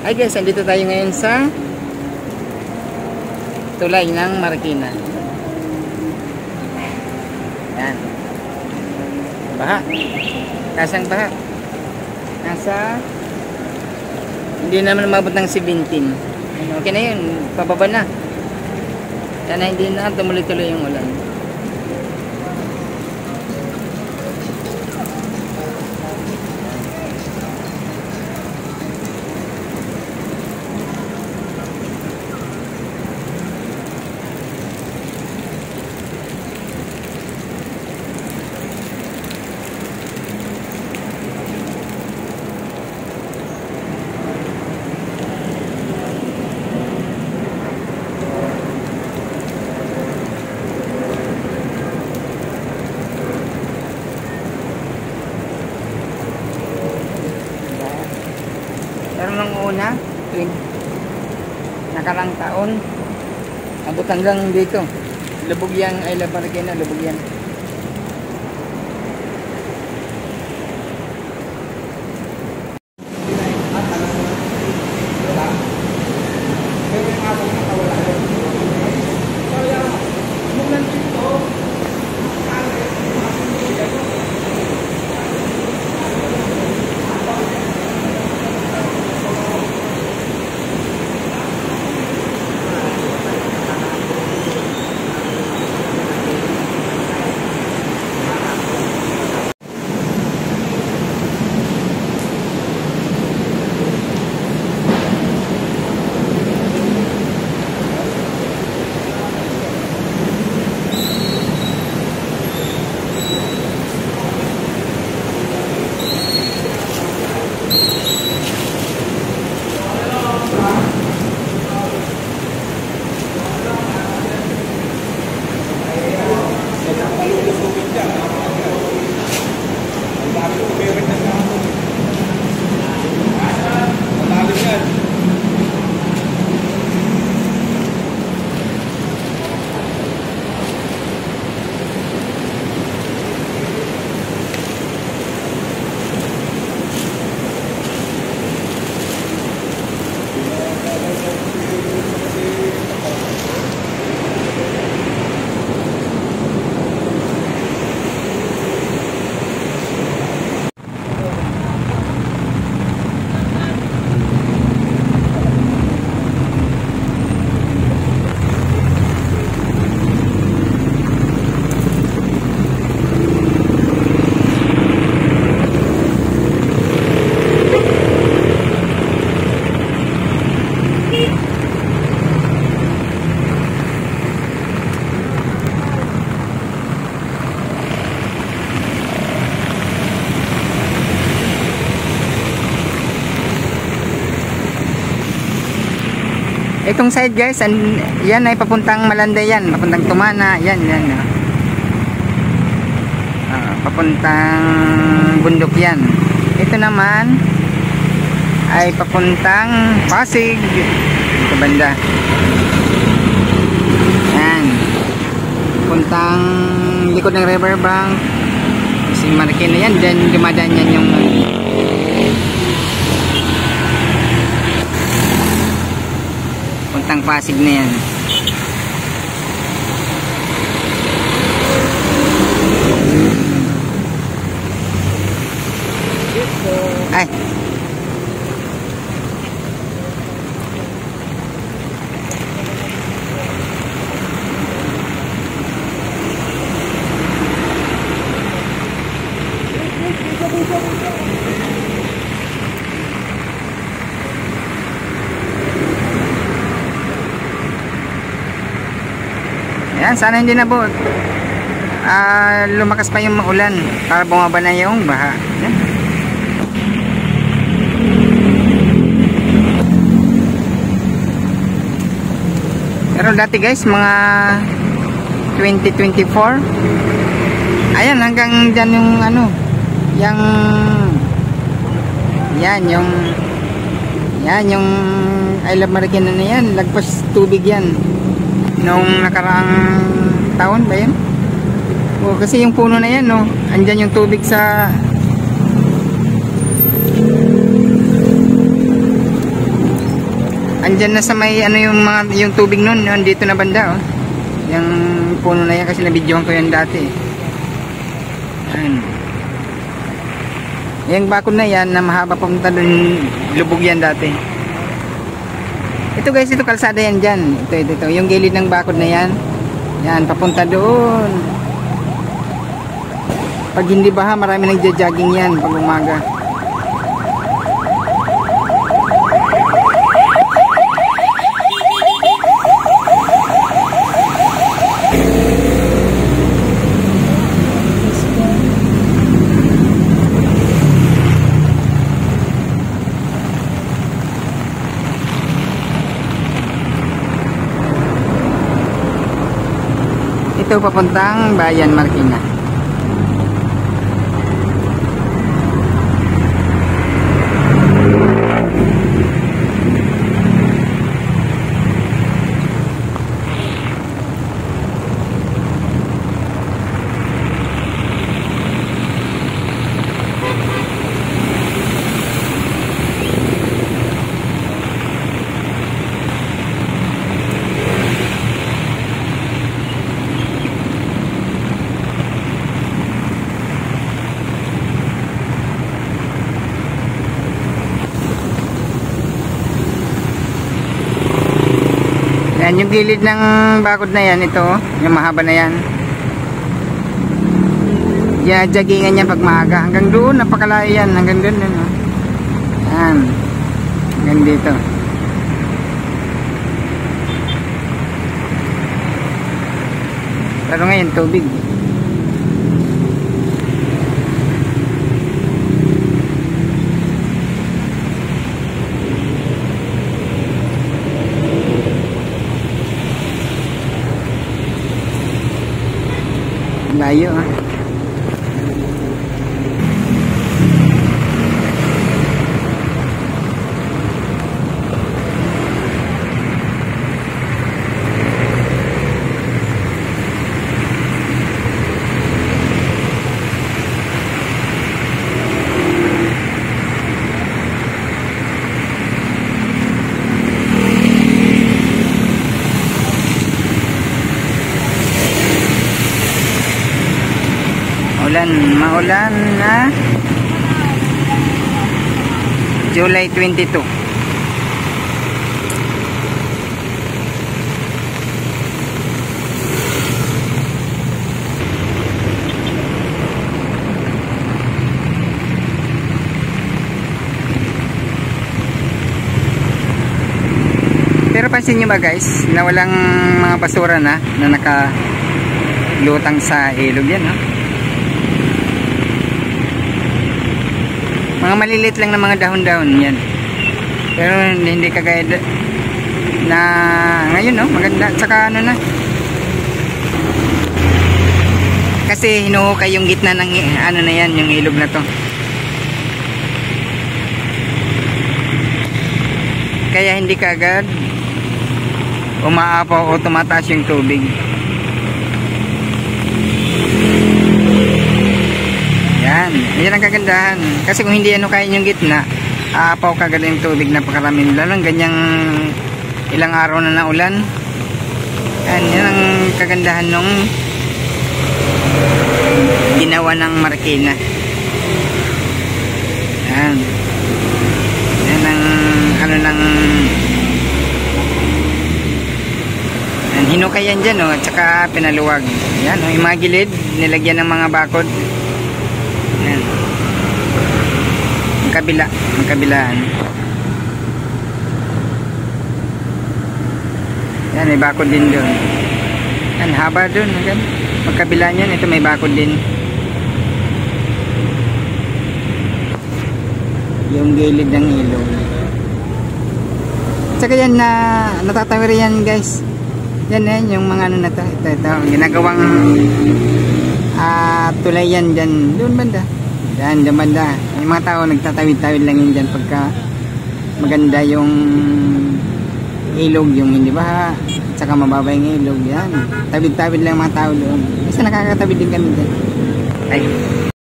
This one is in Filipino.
Hi guys, andito tayo ngayon sa tulay ng Marikina. Yan. Baha. Kasang baha. Nasa hindi naman umabot ng 17. Okay na yun, pababa na. Sana hindi na tumuloy-tuloy yung ulan. Pero nung una, nakarang taon, abot hanggang dito. Lubog yan, ay Marikina, lubog yan. Itong side guys, yan ay papuntang Malanday yan, papuntang Tumana, yan. Papuntang bundok yan. Ito naman ay papuntang Pasig, ito banda. Yan. Papuntang likod ng riverbank, si Marikina yan, dyan dumadaan yan yung puntang Pasig na yan. Ay. Yan, sana hindi na po lumakas pa yung ulan para bumaba na yung baha. Yan. Pero dati guys, mga 2024, ayan hanggang dyan yung ano, yung I Love Marikina na yan, lagpas tubig yan nung nakaraang taon ba yan? O, kasi yung puno na yan, no, andyan yung tubig sa andyan na sa may ano yung mga yung tubig nun, dito na banda oh. Yung puno na yan kasi nabidyohan ko yan dati. Ayan. Yung bakod na yan na mahaba papunta dun, lubog yan dati. Ito guys, ito kalsada yan dyan. Ito. Yung gilid ng bakod na yan. Yan, papunta doon. Pag hindi baha, marami nagja-jogging yan pag umaga. Ito papuntang Bayan Marikina. Yan, yung gilid ng bakod na yan, ito, yung mahaba na yan. Yan, jaggingan yan pag maaga. Hanggang doon, napakalayo yan. Hanggang doon, no? Yan. Hanggang dito. Pero ngayon, tubig. Layo ah. Maulan na July 22. Pero pansin nyo ba guys na walang mga basura na nakalutang sa ilog yan, no? Mga malilit lang na mga dahon-dahon yan. Pero hindi kagaya na ngayon, no? Maganda. Tsaka ano na. Kasi hinuhukay yung gitna ng ano na yan, yung ilog na to. Kaya hindi kagad umaapaw o tumataas yung tubig. Yan ang kagandahan. Kasi kung hindi ano kaya yung gitna, aapaw kagad yung tubig, napakarami. Lalo ng ganyang ilang araw na naulan. Yan ang kagandahan nung ginawa ng Marikina. Yan ang ano ng hinukayan dyan, at saka pinaluwag. Yan, yung mga gilid nilagyan ng mga bakod. Yan. Magkabilaan. Yan, may bakod din doon. Yan, haba doon. Magkabilaan yan. Ito may bakod din. Yung gilid ng ilog. Tsaka yan na natatawir yan guys. Yan yung mga ano na to. Ito. Ginagawang tulay yan dyan. Doon banda. Yan banda. Yung mga tao nagtatawid-tawid lang yun dyan pagka maganda yung ilog, yung hindi baha, at saka mababa yung ilog. Yan. Tawid-tawid lang mga tao doon. Kasi nakakatawid din kami dyan. Ay.